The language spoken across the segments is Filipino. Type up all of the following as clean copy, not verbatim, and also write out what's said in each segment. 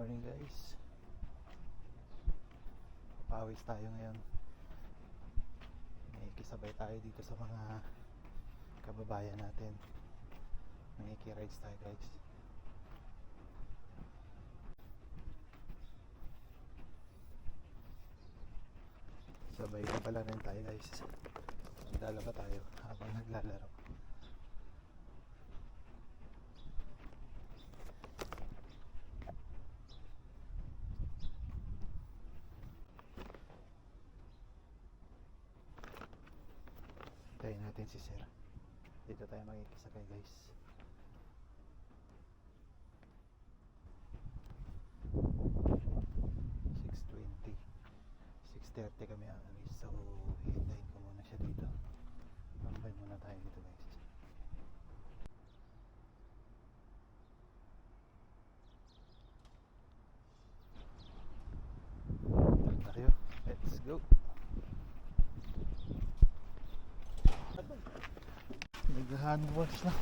morning guys. Papawis tayo ngayon. Nakikisabay tayo dito sa mga kababayan natin. Nakikirides tayo guys. Sabay ka pala rin tayo guys. Naglalaba tayo habang naglalaro. Tayo natin si Sir. Dito tayo makikisakay guys. .6:30 kami aalis. So hintayin ko muna siya dito. Tambay muna tayo dito guys. Tara tayo. Let's go. Nag-hand wash na.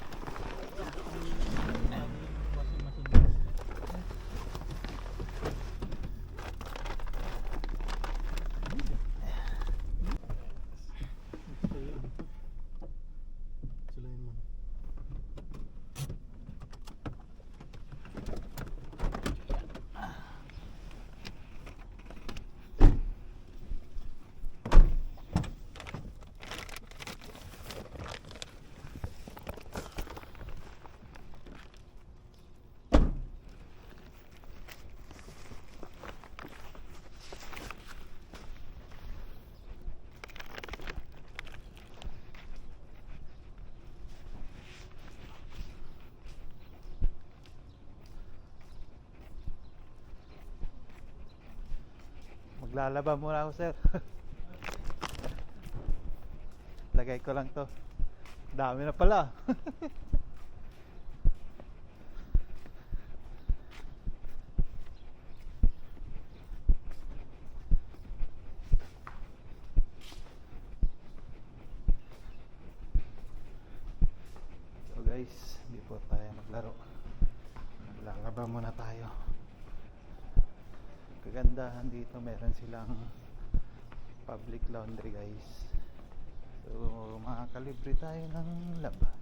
Maglalaba muna ako sir. Lagay ko lang to. Dami na pala. So guys, before tayo maglaro, maglalaba muna tayo. Kagandahan dito, meron silang public laundry guys. So makakalibre tayo ng laba.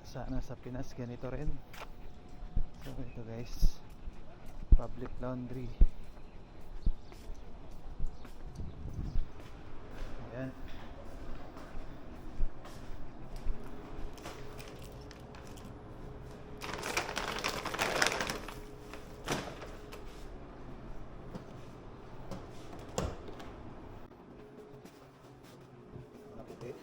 Sana sa Pinas ganito rin. So ito guys, public laundry. Ayan. Okay.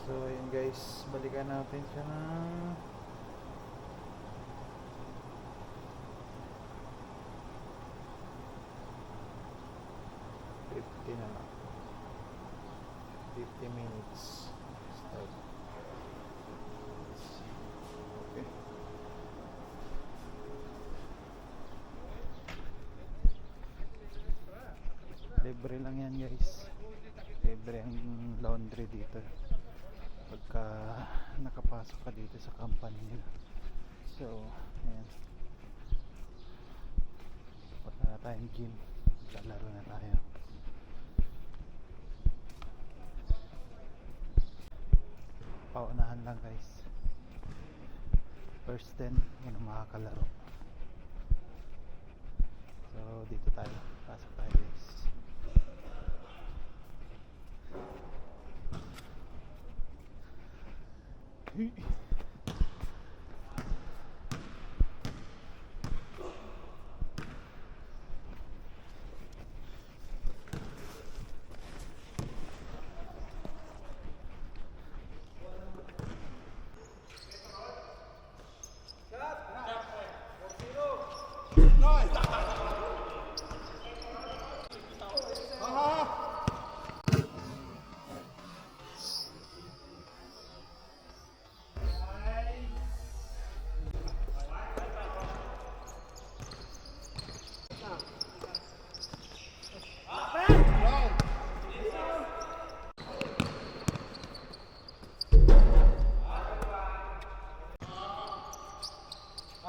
So ayun guys, balikan natin siya ng na lang. 50 minutes start. Okay. Libre lang yan guys. Libre ang laundry dito pagka nakapasok ka dito sa company nila. So ayan, punta na tayong gym, lalaro na tayo. Paunahan lang guys, first 10 yun ang makakalaro. So dito tayo, pasok tayo guys.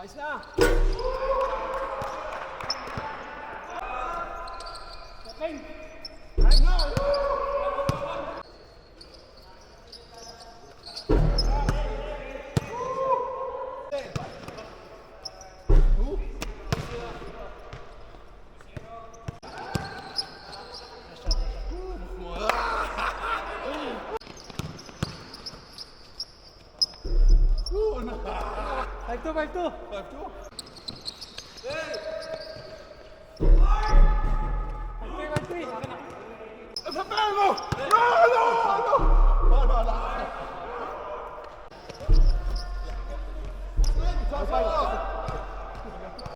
Ayos na! Kaping! Ayos na! Five two, 5-2. 5-2? Hey! 5-3, 5-3. Sa pelo!